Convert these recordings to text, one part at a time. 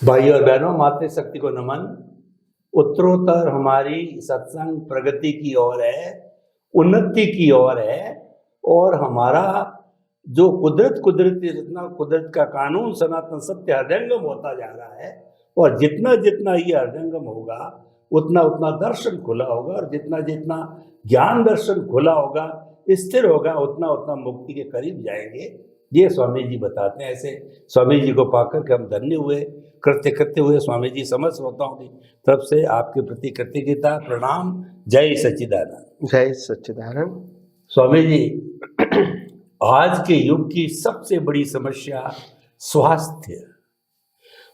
भाई और बहनों, मातृशक्ति को नमन। उत्तरोत्तर हमारी सत्संग प्रगति की ओर है, उन्नति की ओर है। और हमारा जो कुदरती जितना कुदरत का कानून सनातन सत्य हृदयंगम होता जा रहा है, और जितना जितना ये हृदयंगम होगा उतना उतना दर्शन खुला होगा, और जितना जितना ज्ञान दर्शन खुला होगा, स्थिर होगा, उतना उतना मुक्ति के करीब जाएंगे। ये स्वामी जी बताते हैं। ऐसे स्वामी जी को पाकर के हम धन्य हुए, कृत्य कृत्य हुए। स्वामी जी समस्त श्रोताओं की तरफ से आपके प्रति कृतज्ञता, प्रणाम। जय सच्चिदानंद। जय सच्चिदानंद। स्वामी जी, आज के युग की सबसे बड़ी समस्या स्वास्थ्य।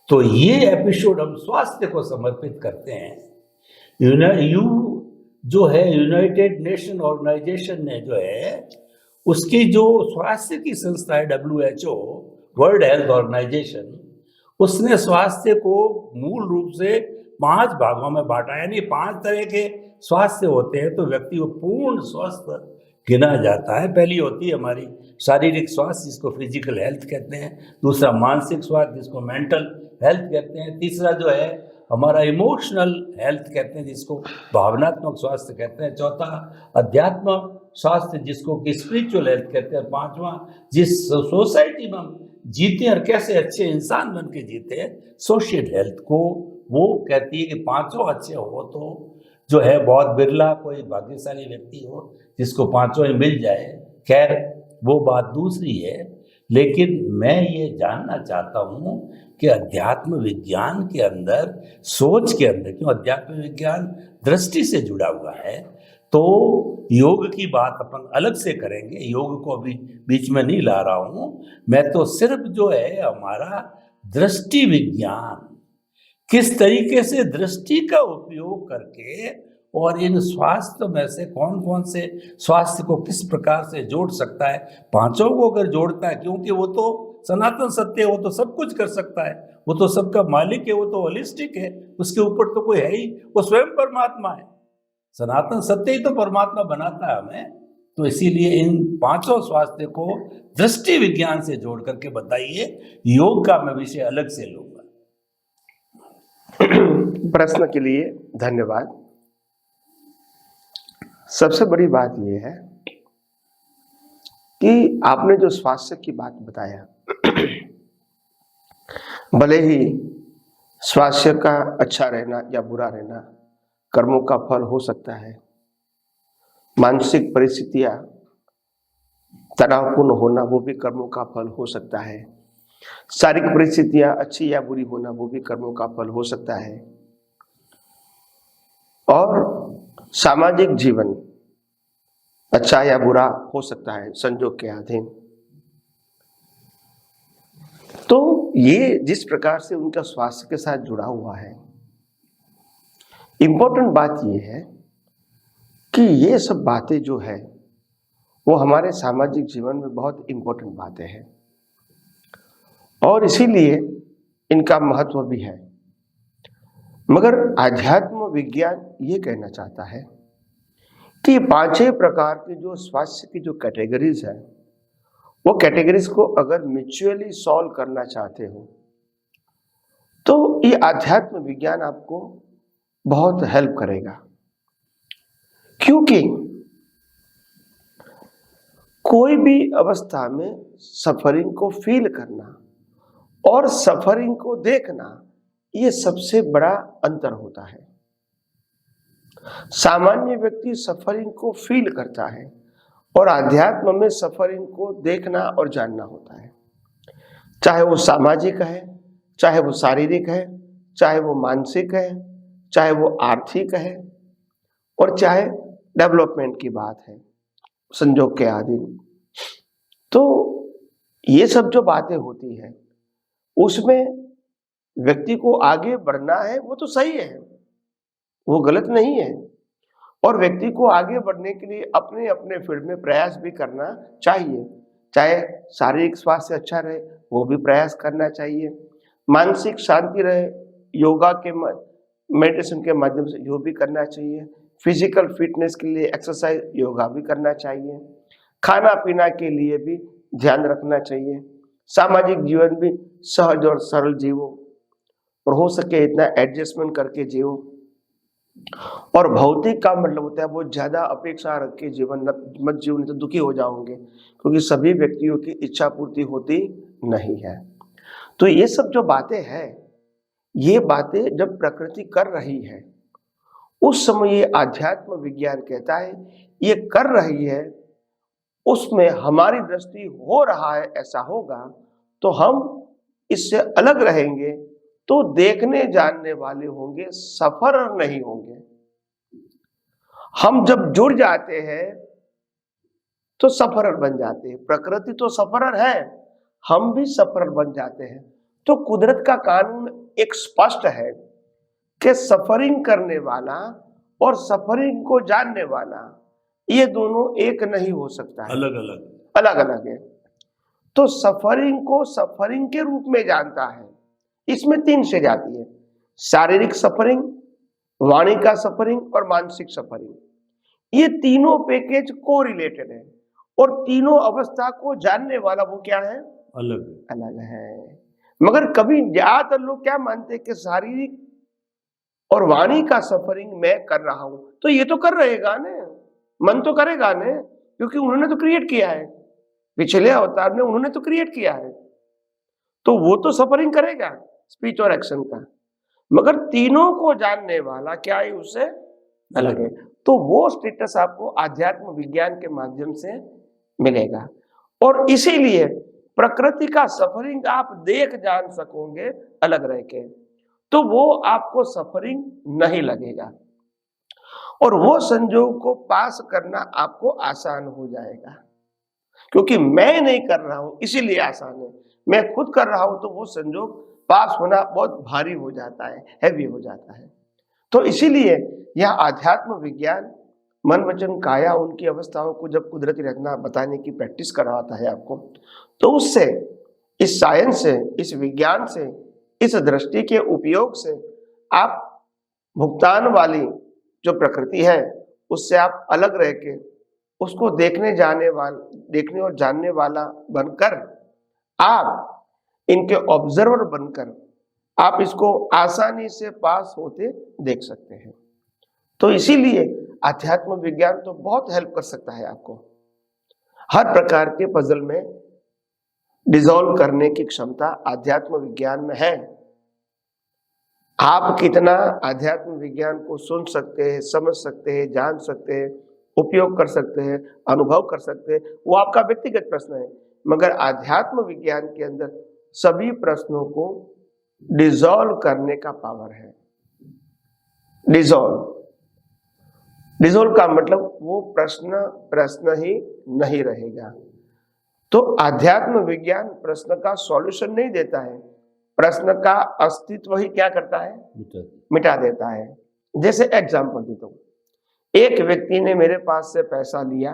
तो ये एपिसोड हम स्वास्थ्य को समर्पित करते हैं। जो है यूनाइटेड नेशन ऑर्गेनाइजेशन ने जो है उसकी जो स्वास्थ्य की संस्था है WHO, वर्ल्ड हेल्थ ऑर्गेनाइजेशन, उसने स्वास्थ्य को मूल रूप से 5 भागों में बांटा। यानी 5 तरह के स्वास्थ्य होते हैं, तो व्यक्ति को पूर्ण स्वस्थ गिना जाता है। पहली होती है हमारी शारीरिक स्वास्थ्य, जिसको फिजिकल हेल्थ कहते हैं। दूसरा मानसिक स्वास्थ्य, जिसको मेंटल हेल्थ कहते हैं। तीसरा जो है हमारा इमोशनल हेल्थ कहते हैं, जिसको भावनात्मक स्वास्थ्य कहते हैं। चौथा अध्यात्म स्वास्थ्य, जिसको कि स्पिरिचुअल हेल्थ कहते हैं। 5वां, जिस सोसाइटी में हम जीते हैं और कैसे अच्छे इंसान बन के जीते हैं, सोशल हेल्थ को वो कहती है कि 5 अच्छे हो तो जो है बहुत बिरला कोई भाग्यशाली व्यक्ति हो जिसको 5 ही मिल जाए। खैर वो बात दूसरी है, लेकिन मैं ये जानना चाहता हूँ कि अध्यात्म विज्ञान के अंदर, सोच के अंदर, क्यों अध्यात्म विज्ञान दृष्टि से जुड़ा हुआ है, तो योग की बात अपन अलग से करेंगे। योग को अभी बीच में नहीं ला रहा हूँ मैं, तो सिर्फ जो है हमारा दृष्टि विज्ञान किस तरीके से दृष्टि का उपयोग करके और इन स्वास्थ्य में से कौन कौन से स्वास्थ्य को किस प्रकार से जोड़ सकता है। 5 को अगर जोड़ता है, क्योंकि वो तो सनातन सत्य है, वो तो सब कुछ कर सकता है, वो तो सबका मालिक है, वो तो होलिस्टिक है, उसके ऊपर तो कोई है ही, वो स्वयं परमात्मा है। सनातन सत्य ही तो परमात्मा बनाता है हमें। तो इसीलिए इन 5 स्वास्थ्य को दृष्टि विज्ञान से जोड़ करके बताइए। योग का मैं विषय अलग से लूंगा। प्रश्न के लिए धन्यवाद। सबसे बड़ी बात यह है कि आपने जो स्वास्थ्य की बात बताया, भले ही स्वास्थ्य का अच्छा रहना या बुरा रहना कर्मों का फल हो सकता है, मानसिक परिस्थितियां तनावपूर्ण होना वो भी कर्मों का फल हो सकता है, शारीरिक परिस्थितियां अच्छी या बुरी होना वो भी कर्मों का फल हो सकता है, और सामाजिक जीवन अच्छा या बुरा हो सकता है संजोग के अधीन। तो ये जिस प्रकार से उनका स्वास्थ्य के साथ जुड़ा हुआ है, इंपॉर्टेंट बात यह है कि ये सब बातें जो है वो हमारे सामाजिक जीवन में बहुत इंपॉर्टेंट बातें हैं, और इसीलिए इनका महत्व भी है। मगर आध्यात्म विज्ञान ये कहना चाहता है कि 5 प्रकार के जो स्वास्थ्य की जो कैटेगरीज है, वो कैटेगरीज को अगर म्यूचुअली सॉल्व करना चाहते हो तो ये आध्यात्म विज्ञान आपको बहुत हेल्प करेगा। क्योंकि कोई भी अवस्था में सफरिंग को फील करना और सफरिंग को देखना, ये सबसे बड़ा अंतर होता है। सामान्य व्यक्ति सफरिंग को फील करता है और आध्यात्म में सफरिंग को देखना और जानना होता है। चाहे वो सामाजिक है, चाहे वो शारीरिक है, चाहे वो मानसिक है, चाहे वो आर्थिक है, और चाहे डेवलपमेंट की बात है संजोग के अधीन। तो ये सब जो बातें होती हैं उसमें व्यक्ति को आगे बढ़ना है, वो तो सही है, वो गलत नहीं है, और व्यक्ति को आगे बढ़ने के लिए अपने अपने फील्ड में प्रयास भी करना चाहिए। चाहे शारीरिक स्वास्थ्य अच्छा रहे, वो भी प्रयास करना चाहिए, मानसिक शांति रहे, योगा के मेडिटेशन के माध्यम से यो भी करना चाहिए, फिजिकल फिटनेस के लिए एक्सरसाइज योगा भी करना चाहिए, खाना पीना के लिए भी ध्यान रखना चाहिए, सामाजिक जीवन भी सहज और सरल जीवो, और हो सके इतना एडजस्टमेंट करके जियो। और भौतिक का मतलब होता है बहुत ज्यादा अपेक्षा रख के जीवन मत जियो, नहीं तो दुखी हो जाओगे, क्योंकि सभी व्यक्तियों की इच्छा पूर्ति होती नहीं है। तो ये सब जो बातें हैं, ये बातें जब प्रकृति कर रही है उस समय ये आध्यात्म विज्ञान कहता है ये कर रही है, उसमें हमारी दृष्टि हो रहा है ऐसा होगा तो हम इससे अलग रहेंगे, तो देखने जानने वाले होंगे, सफरर नहीं होंगे। हम जब जुड़ जाते हैं तो सफरर बन जाते हैं। प्रकृति तो सफरर है, हम भी सफरर बन जाते हैं। तो कुदरत का कानून एक स्पष्ट है कि सफरिंग करने वाला और सफरिंग को जानने वाला ये दोनों एक नहीं हो सकता है, अलग अलग अलग अलग है। तो सफरिंग को सफरिंग के रूप में जानता है। इसमें 3 स्टेज आती है, शारीरिक सफरिंग, वाणी का सफरिंग और मानसिक सफरिंग। ये तीनों पैकेज को रिलेटेड है और तीनों अवस्था को जानने वाला वो क्या है, अलग अलग है। मगर कभी ज्यादातर लोग क्या मानते हैं कि शारीरिक और वाणी का सफरिंग मैं कर रहा हूं, तो ये तो कर रहेगा ने, मन तो करेगा ने, क्योंकि उन्होंने तो क्रिएट किया है, पिछले अवतार में उन्होंने तो क्रिएट किया है, तो वो तो सफरिंग करेगा स्पीच और एक्शन का। मगर तीनों को जानने वाला क्या है, उससे अलग है। तो वो स्टेटस आपको आध्यात्म विज्ञान के माध्यम से मिलेगा। और इसीलिए प्रकृति का सफरिंग आप देख जान सकोगे अलग रह के, तो वो आपको सफरिंग नहीं लगेगा और वो संजोग को पास करना आपको आसान हो जाएगा। क्योंकि मैं नहीं कर रहा हूं इसीलिए आसान है, मैं खुद कर रहा हूं तो वो संजोग पास होना बहुत भारी हो जाता है, हैवी हो जाता है। तो इसीलिए यह आध्यात्म विज्ञान मन वचन काया उनकी अवस्थाओं को जब कुदरती रचना बताने की प्रैक्टिस करवाता है आपको, तो उससे, इस साइंस से, इस विज्ञान से, इस दृष्टि के उपयोग से आप भुगतान वाली जो प्रकृति है उससे आप अलग रह के उसको देखने और जानने वाला बनकर आप इनके ऑब्जर्वर बनकर आप इसको आसानी से पास होते देख सकते हैं। तो इसीलिए अध्यात्म विज्ञान तो बहुत हेल्प कर सकता है आपको हर प्रकार के पजल में डिसॉल्व करने की क्षमता अध्यात्म विज्ञान में है। आप कितना अध्यात्म विज्ञान को सुन सकते हैं, समझ सकते हैं, जान सकते हैं, उपयोग कर सकते हैं, अनुभव कर सकते हैं, वो आपका व्यक्तिगत प्रश्न है। मगर अध्यात्म विज्ञान के अंदर सभी प्रश्नों को डिसॉल्व करने का पावर है। डिसॉल्व का मतलब वो प्रश्न ही नहीं रहेगा। तो अध्यात्म विज्ञान प्रश्न का सॉल्यूशन नहीं देता है, प्रश्न का अस्तित्व ही क्या करता है, मिटा देता है। जैसे एग्जाम्पल देता हूं, एक व्यक्ति ने मेरे पास से पैसा लिया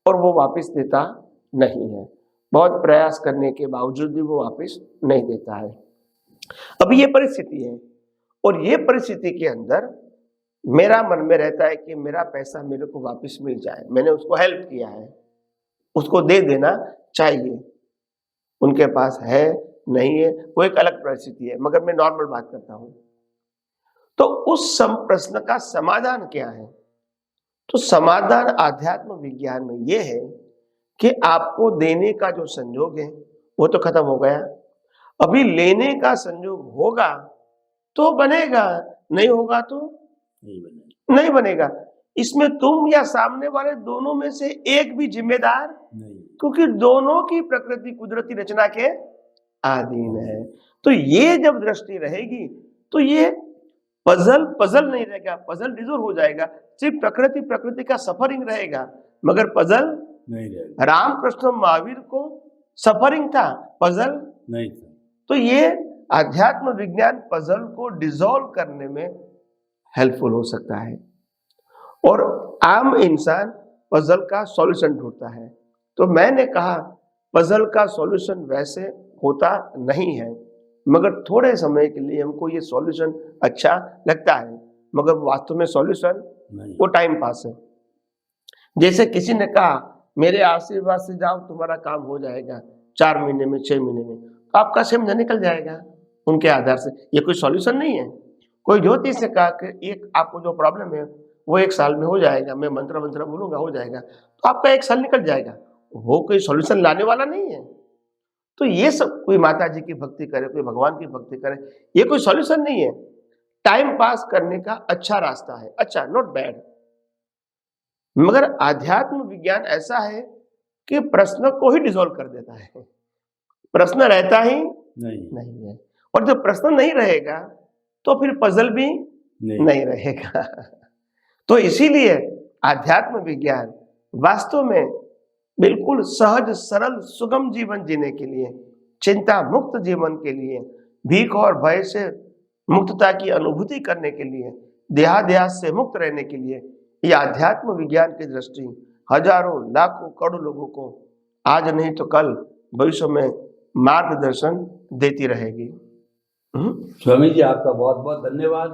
और वो वापस देता नहीं है, बहुत प्रयास करने के बावजूद भी वो वापस नहीं देता है। अभी ये परिस्थिति है और ये परिस्थिति के अंदर मेरा मन में रहता है कि मेरा पैसा मेरे को वापस मिल जाए, मैंने उसको हेल्प किया है, उसको दे देना चाहिए। उनके पास है नहीं है वो एक अलग परिस्थिति है, मगर मैं नॉर्मल बात करता हूं। तो उस प्रश्न का समाधान क्या है? तो समाधान आध्यात्म विज्ञान में यह है कि आपको देने का जो संयोग है वो तो खत्म हो गया, अभी लेने का संयोग होगा तो बनेगा, नहीं होगा तो नहीं बनेगा। इसमें तुम या सामने वाले दोनों में से एक भी जिम्मेदार नहीं, क्योंकि दोनों की प्रकृति कुदरती रचना के अधीन है। तो ये जब दृष्टि रहेगी तो ये पजल नहीं रहेगा, पजल डिसॉल्व हो जाएगा। सिर्फ प्रकृति का सफरिंग रहेगा, मगर पजल नहीं रहेगा। रामकृष्ण महावीर को सफरिंग था, पजल नहीं था। तो ये अध्यात्म विज्ञान पजल को डिसॉल्व करने में हेल्पफुल हो सकता है और आम इंसान पजल का सॉल्यूशन ढूंढता है। तो मैंने कहा पजल का सॉल्यूशन वैसे होता नहीं है, मगर थोड़े समय के लिए हमको ये सॉल्यूशन अच्छा लगता है, मगर वास्तव में सॉल्यूशन वो टाइम पास है। जैसे किसी ने कहा मेरे आशीर्वाद से जाओ तुम्हारा काम हो जाएगा 4 महीने में, 6 महीने में, तो आपका 6 महीने निकल जाएगा, उनके आधार से। ये कोई सॉल्यूशन नहीं है। कोई ज्योतिष से कहा कि एक आपको जो प्रॉब्लम है वो 1 साल में हो जाएगा, मैं मंत्र मंत्र बोलूंगा हो जाएगा, तो आपका 1 साल निकल जाएगा, वो कोई सॉल्यूशन लाने वाला नहीं है। तो ये सब कोई माता जी की भक्ति करे, कोई भगवान की भक्ति करे, ये कोई सॉल्यूशन नहीं है। टाइम पास करने का अच्छा रास्ता है, अच्छा, नॉट बैड। मगर आध्यात्म विज्ञान ऐसा है कि प्रश्न को ही डिसॉल्व कर देता है। प्रश्न रहता ही नहीं है, और जब प्रश्न नहीं रहेगा तो फिर पजल भी नहीं रहेगा। तो इसीलिए आध्यात्म विज्ञान वास्तव में बिल्कुल सहज सरल सुगम जीवन जीने के लिए, चिंता मुक्त जीवन के लिए, भीख और भय से मुक्तता की अनुभूति करने के लिए, देहाध्यास से मुक्त रहने के लिए, यह आध्यात्म विज्ञान की दृष्टि हजारों लाखों करोड़ों लोगों को आज नहीं तो कल भविष्य में मार्गदर्शन देती रहेगी। स्वामी जी आपका बहुत बहुत धन्यवाद।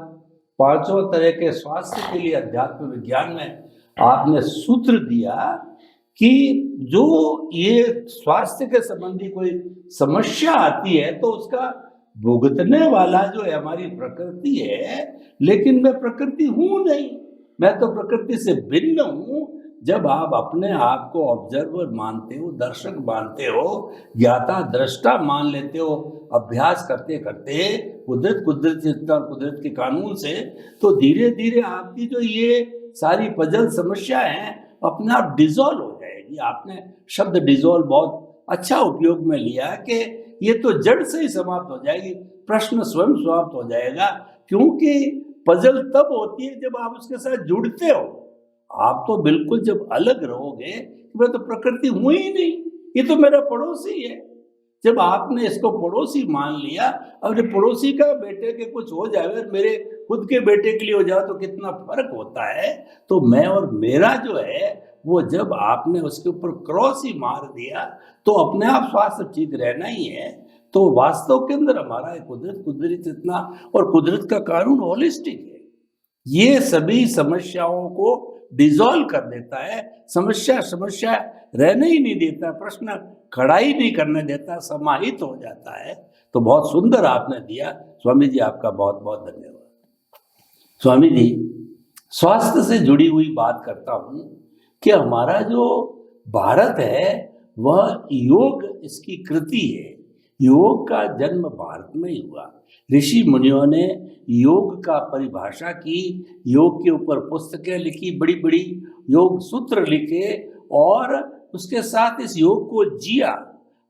5 तरह के स्वास्थ्य के लिए अध्यात्म विज्ञान में आपने सूत्र दिया कि जो ये स्वास्थ्य के संबंधी कोई समस्या आती है तो उसका भुगतने वाला जो है हमारी प्रकृति है, लेकिन मैं प्रकृति हूं नहीं, मैं तो प्रकृति से भिन्न हूं। जब आप अपने आप को ऑब्जर्वर मानते हो, दर्शक मानते हो, ज्ञाता दृष्टा मान लेते हो, अभ्यास करते करते कुदरत चिंतन और कुदरत के कानून से, तो धीरे धीरे आपकी जो ये सारी पजल समस्या है अपने आप डिसॉल्व हो जाएगी। आपने शब्द डिसॉल्व बहुत अच्छा उपयोग में लिया कि ये तो जड़ से ही समाप्त हो जाएगी, प्रश्न स्वयं समाप्त हो जाएगा। क्योंकि पजल तब होती है जब आप उसके साथ जुड़ते हो। आप तो बिल्कुल जब अलग रहोगे, मैं तो प्रकृति हूं ही नहीं, ये तो मेरा पड़ोसी है। जब आपने इसको पड़ोसी मान लिया, अपने पड़ोसी का बेटे के कुछ हो जाए, मेरे खुद के बेटे के लिए हो जाए, तो कितना फर्क होता है। तो मैं और मेरा जो है वो जब आपने उसके ऊपर क्रॉस ही मार दिया तो अपने आप स्वास्थ्य ठीक रहना ही है। तो वास्तव के अंदर हमारा कुदरत इतना, और कुदरत का कानून होलिस्टिक है, ये सभी समस्याओं को डिसॉल्व कर देता है। समस्या रहने ही नहीं देता, प्रश्न खड़ा ही नहीं करने देता, समाहित हो जाता है। तो बहुत सुंदर आपने दिया स्वामी जी, आपका बहुत बहुत धन्यवाद। स्वामी जी, स्वास्थ्य से जुड़ी हुई बात करता हूँ कि हमारा जो भारत है वह योग इसकी कृति है। योग का जन्म भारत में ही हुआ। ऋषि मुनियों ने योग का परिभाषा की, योग के ऊपर पुस्तकें लिखी, बड़ी बड़ी योग सूत्र लिखे, और उसके साथ इस योग को जिया।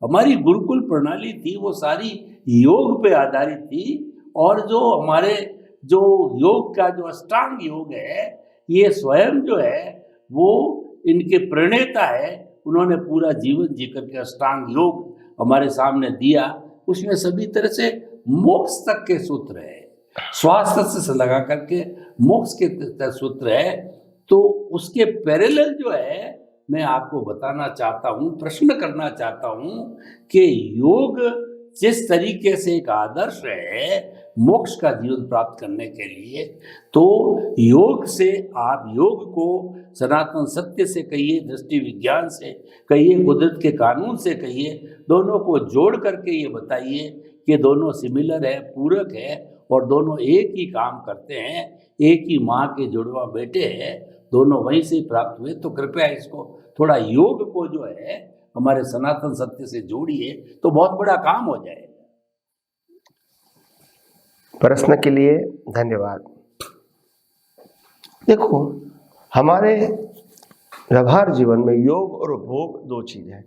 हमारी गुरुकुल प्रणाली थी वो सारी योग पे आधारित थी। और जो हमारे जो योग का जो अष्टांग योग है, ये स्वयं जो है वो इनके प्रणेता है। उन्होंने पूरा जीवन जीकर के अष्टांग योग हमारे सामने दिया। उसमें सभी तरह से मोक्ष तक के सूत्र है, स्वास्थ्य से लगा करके मोक्ष के सूत्र है। तो उसके पैरेलल जो है मैं आपको बताना चाहता हूँ, प्रश्न करना चाहता हूँ कि योग जिस तरीके से एक आदर्श है मोक्ष का जीवन प्राप्त करने के लिए, तो योग से आप योग को सनातन सत्य से कहिए, दृष्टि विज्ञान से कहिए, कुदरत के कानून से कहिए, दोनों को जोड़ करके ये बताइए कि दोनों सिमिलर है, पूरक है, और दोनों एक ही काम करते हैं, एक ही माँ के जुड़वा बेटे हैं, दोनों वहीं से प्राप्त हुए। तो कृपया इसको थोड़ा योग को जो है हमारे सनातन सत्य से जोड़िए तो बहुत बड़ा काम हो जाएगा। प्रश्न के लिए धन्यवाद। देखो, हमारे व्यवहार जीवन में योग और भोग दो चीज है।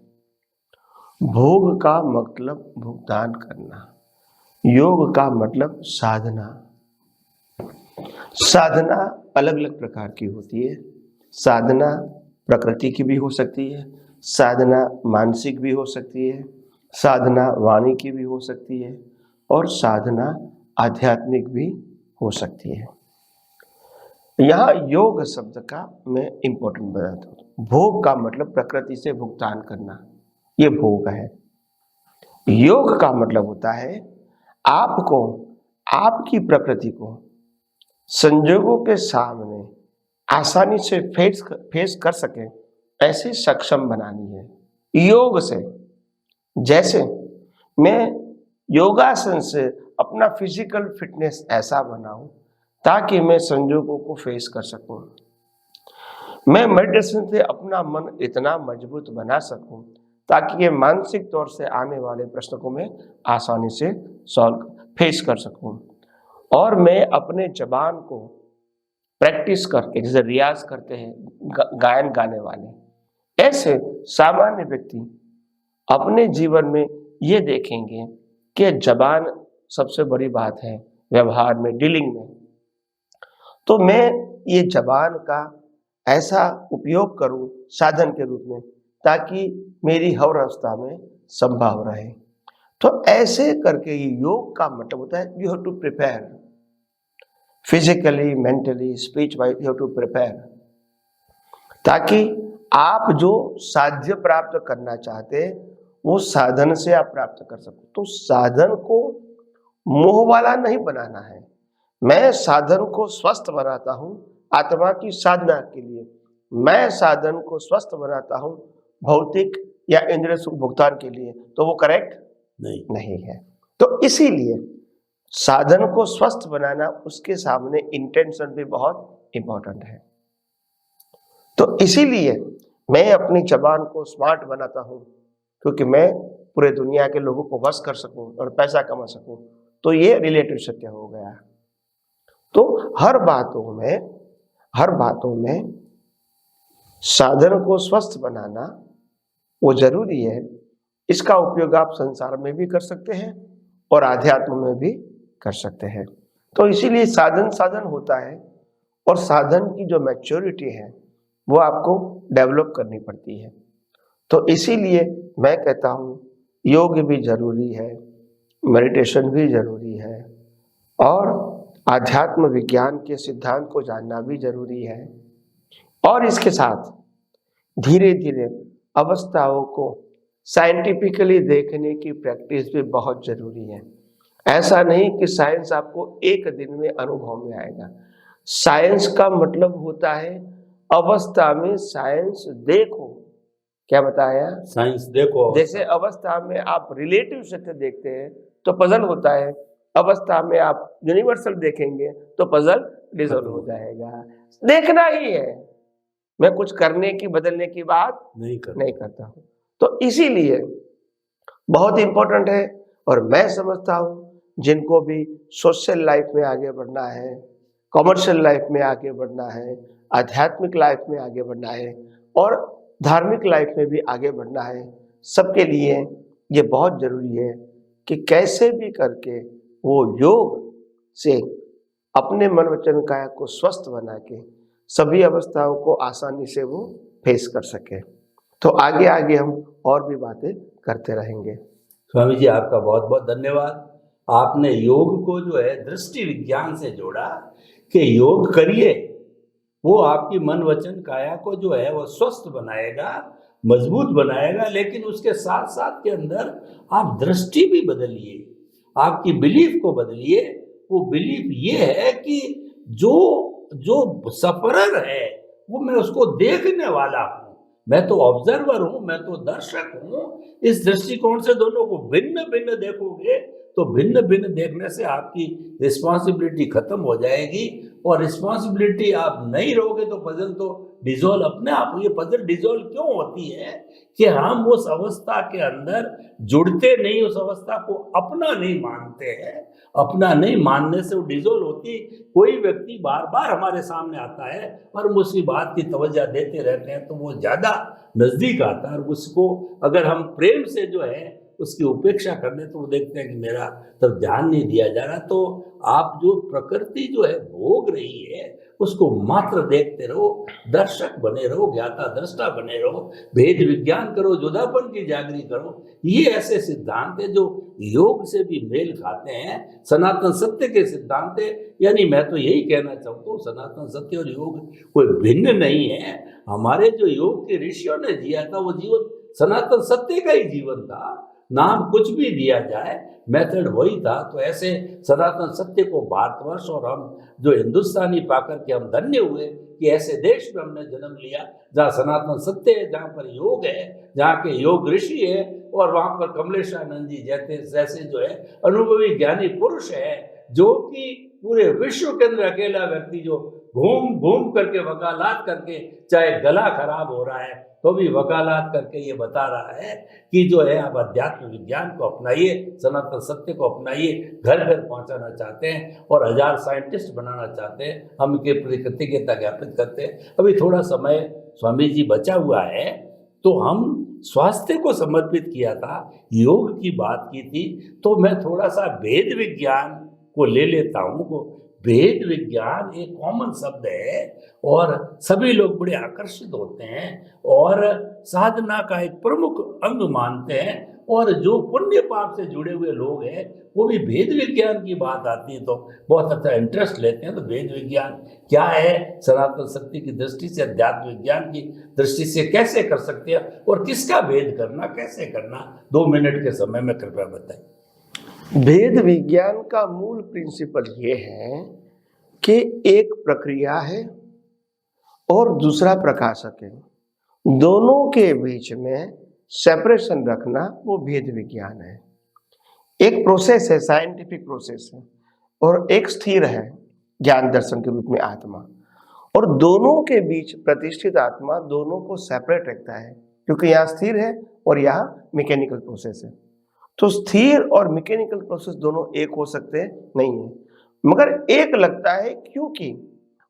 भोग का मतलब भुगतान करना, योग का मतलब साधना। साधना अलग अलग प्रकार की होती है। साधना प्रकृति की भी हो सकती है, साधना मानसिक भी हो सकती है, साधना वाणी की भी हो सकती है, और साधना आध्यात्मिक भी हो सकती है। यहाँ योग शब्द का मैं इंपॉर्टेंट बताता हूँ। भोग का मतलब प्रकृति से भुगतान करना, ये भोग है। योग का मतलब होता है आपको आपकी प्रकृति को संजोगों के सामने आसानी से फेस कर सके ऐसे सक्षम बनानी है योग से। जैसे मैं योगासन से अपना फिजिकल फिटनेस ऐसा बनाऊं ताकि मैं संजोगों को फेस कर सकूं। मैं मेडिटेशन से अपना मन इतना मजबूत बना सकूं ताकि ये मानसिक तौर से आने वाले प्रश्नों को मैं आसानी से फेस कर सकूं। और मैं अपने जबान को प्रैक्टिस करके, जैसे रियाज करते हैं गायन गाने वाले, ऐसे सामान्य व्यक्ति अपने जीवन में ये देखेंगे कि जबान सबसे बड़ी बात है व्यवहार में, डीलिंग में। तो मैं ये जबान का ऐसा उपयोग करूं साधन के रूप में ताकि मेरी हर अवस्था में संभव रहे। तो ऐसे करके ये योग का मतलब होता है you have to prepare physically, mentally, speech wise, you have to prepare, ताकि आप जो साध्य प्राप्त करना चाहते वो साधन से आप प्राप्त कर सको। तो साधन को मोह वाला नहीं बनाना है। मैं साधन को स्वस्थ बनाता हूं आत्मा की साधना के लिए, मैं साधन को स्वस्थ बनाता हूं भौतिक या इंद्रिय सुख भुगतान के लिए, तो वो करेक्ट नहीं है। तो इसीलिए साधन को स्वस्थ बनाना, उसके सामने इंटेंशन भी बहुत इंपॉर्टेंट है। तो इसीलिए मैं अपनी जबान को स्मार्ट बनाता हूं क्योंकि मैं पूरे दुनिया के लोगों को वश कर सकूं और पैसा कमा सकूं। तो ये रिलेटिव सत्य हो गया। तो हर बातों में साधन को स्वस्थ बनाना वो जरूरी है। इसका उपयोग आप संसार में भी कर सकते हैं और आध्यात्म में भी कर सकते हैं। तो इसीलिए साधन होता है और साधन की जो मैच्योरिटी है वो आपको डेवलप करनी पड़ती है। तो इसीलिए मैं कहता हूँ योग भी जरूरी है, मेडिटेशन भी जरूरी है और आध्यात्म विज्ञान के सिद्धांत को जानना भी जरूरी है। और इसके साथ धीरे धीरे अवस्थाओं को साइंटिफिकली देखने की प्रैक्टिस भी बहुत जरूरी है। ऐसा नहीं कि साइंस आपको एक दिन में अनुभव में आएगा। साइंस का मतलब होता है अवस्था में साइंस देखो। क्या बताया? साइंस देखो। जैसे अवस्था में आप रिलेटिव सत्य देखते हैं तो पजल होता है, अवस्था में आप यूनिवर्सल देखेंगे तो पजल डिसॉल्व हो जाएगा। देखना ही है, मैं कुछ करने की बदलने की बात नहीं करता हूं। तो इसीलिए बहुत इंपॉर्टेंट है। और मैं समझता हूं जिनको भी सोशल लाइफ में आगे बढ़ना है, कॉमर्शियल लाइफ में आगे बढ़ना है, आध्यात्मिक लाइफ में आगे बढ़ना है और धार्मिक लाइफ में भी आगे बढ़ना है, सबके लिए ये बहुत जरूरी है कि कैसे भी करके वो योग से अपने मन वचन काया को स्वस्थ बना के सभी अवस्थाओं को आसानी से वो फेस कर सके। तो आगे आगे हम और भी बातें करते रहेंगे। स्वामी जी आपका बहुत बहुत धन्यवाद। आपने योग को जो है दृष्टि विज्ञान से जोड़ा कि योग करिए, वो आपकी मन वचन काया को जो है वो स्वस्थ बनाएगा, मजबूत बनाएगा, लेकिन उसके साथ साथ के अंदर आप दृष्टि भी बदलिए, आपकी बिलीफ को बदलिए। वो बिलीफ ये है कि जो सफरर है वो मैं उसको देखने वाला हूँ, मैं तो ऑब्जर्वर हूँ, मैं तो दर्शक हूँ। इस दृष्टिकोण से दोनों को भिन्न भिन्न देखोगे तो भिन्न भिन्न देखने से आपकी रिस्पॉन्सिबिलिटी खत्म हो जाएगी। और रिस्पॉन्सिबिलिटी आप नहीं रहोगे तो पजल तो डिजोल्व अपने आप। ये पजल डिजोल्व क्यों होती है कि हम उस अवस्था के अंदर जुड़ते नहीं, उस अवस्था को अपना नहीं मानते हैं। अपना नहीं मानने से वो डिजोल्व होती। कोई व्यक्ति बार बार हमारे सामने आता है और हम उसकी बात की तवज्जो देते रहते हैं तो वो ज़्यादा नज़दीक आता है। और उसको अगर हम प्रेम से जो है उसकी उपेक्षा कर दे तो वो देखते हैं कि मेरा तब ध्यान नहीं दिया जा रहा। तो आप जो प्रकृति जो है भोग रही है उसको मात्र देखते रहो, दर्शक बने रहो, ज्ञाता दृष्टा बने रहो, भेद विज्ञान करो, जुदापन की जागृति करो। ये ऐसे सिद्धांत है जो योग से भी मेल खाते हैं, सनातन सत्य के सिद्धांत है। यानी मैं तो यही कहना चाहता हूँ सनातन सत्य और योग कोई भिन्न नहीं है। हमारे जो योग के ऋषियों ने जिया था वो जीवन सनातन सत्य का ही जीवन था। नाम कुछ भी दिया जाए, मेथड वही था। तो ऐसे सनातन सत्य को भारतवर्ष और हम जो हिंदुस्तानी पाकर के हम धन्य हुए कि ऐसे देश में हमने जन्म लिया जहाँ सनातन सत्य है, जहाँ पर योग है, जहाँ के योग ऋषि है, और वहाँ पर कमलेशानंद जी जैसे जो है अनुभवी ज्ञानी पुरुष है, जो कि पूरे विश्व के अंदर अकेला व्यक्ति जो घूम घूम करके वकालत करके, चाहे गला खराब हो रहा है तो भी वकालत करके ये बता रहा है कि जो है आप अध्यात्म विज्ञान को अपनाइए, सनातन सत्य को अपनाइए। घर घर पहुंचाना चाहते हैं और 1000 साइंटिस्ट बनाना चाहते हैं। हम इनके प्रति कृतज्ञता ज्ञापित करते हैं। अभी थोड़ा समय स्वामी जी बचा हुआ है, तो हम स्वास्थ्य को समर्पित किया था, योग की बात की थी, तो मैं थोड़ा सा भेद विज्ञान को ले लेता हूँ। भेद विज्ञान एक कॉमन शब्द है और सभी लोग बड़े आकर्षित होते हैं और साधना का एक प्रमुख अंग मानते हैं, और जो पुण्य पाप से जुड़े हुए लोग हैं वो भी भेद विज्ञान की बात आती है तो बहुत अच्छा इंटरेस्ट लेते हैं। तो भेद विज्ञान क्या है, सनातन सत्य की दृष्टि से, अध्यात्म विज्ञान की दृष्टि से कैसे कर सकते हैं और किसका भेद करना, कैसे करना, 2 मिनट के समय में कृपया बताएं। भेद विज्ञान का मूल प्रिंसिपल ये है कि एक प्रक्रिया है और दूसरा प्रकाशक है, दोनों के बीच में सेपरेशन रखना वो भेद विज्ञान है। एक प्रोसेस है, साइंटिफिक प्रोसेस है, और एक स्थिर है ज्ञान दर्शन के रूप में आत्मा, और दोनों के बीच प्रतिष्ठित आत्मा दोनों को सेपरेट रखता है, क्योंकि यहाँ स्थिर है और यहाँ मैकेनिकल प्रोसेस है। तो स्थिर और मैकेनिकल प्रोसेस दोनों एक हो सकते हैं नहीं है, मगर एक लगता है, क्योंकि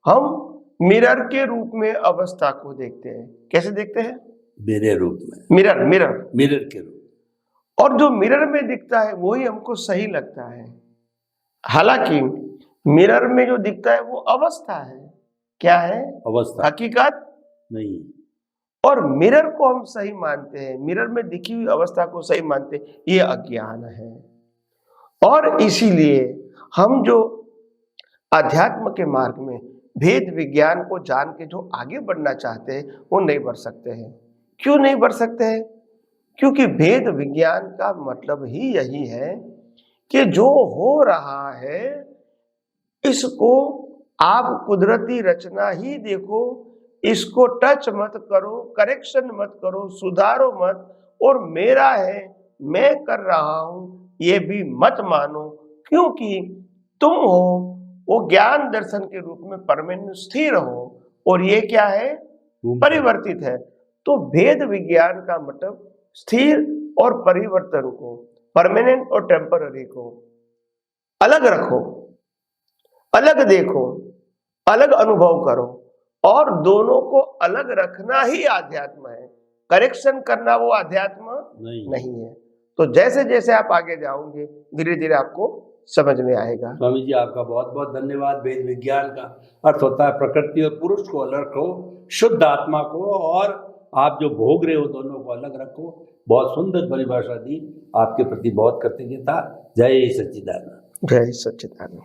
हम मिरर के रूप में अवस्था को देखते हैं। कैसे देखते हैं? मेरे रूप में, मिरर के रूप, और जो मिरर में दिखता है वही हमको सही लगता है। हालांकि मिरर में जो दिखता है वो अवस्था है। क्या है? अवस्था, हकीकत नहीं। और मिरर को हम सही मानते हैं, मिरर में दिखी हुई अवस्था को सही मानते हैं, ये अज्ञान है। और इसीलिए हम जो अध्यात्म के मार्ग में भेद विज्ञान को जान के जो आगे बढ़ना चाहते हैं वो नहीं बढ़ सकते हैं। क्यों नहीं बढ़ सकते हैं? क्योंकि भेद विज्ञान का मतलब ही यही है कि जो हो रहा है इसको आप कुदरती रचना ही देखो, इसको टच मत करो, करेक्शन मत करो, सुधारो मत, और मेरा है, मैं कर रहा हूं, ये भी मत मानो, क्योंकि तुम हो वो ज्ञान दर्शन के रूप में परमानेंट स्थिर हो, और ये क्या है? परिवर्तित है। तो भेद विज्ञान का मतलब स्थिर और परिवर्तन को, परमानेंट और टेम्पररी को अलग रखो, अलग देखो, अलग अनुभव करो, और दोनों को अलग रखना ही आध्यात्म है। करेक्शन करना वो आध्यात्म नहीं है। तो जैसे जैसे आप आगे जाओगे धीरे धीरे आपको समझ में आएगा। स्वामी जी आपका बहुत बहुत धन्यवाद। भेद विज्ञान का अर्थ होता है प्रकृति और पुरुष को अलग रखो, शुद्ध आत्मा को और आप जो भोग रहे हो दोनों को अलग रखो। बहुत सुंदर परिभाषा दी, आपके प्रति बहुत कृतज्ञता। जय सच्चिदानंद। जय सच्चिदानंद।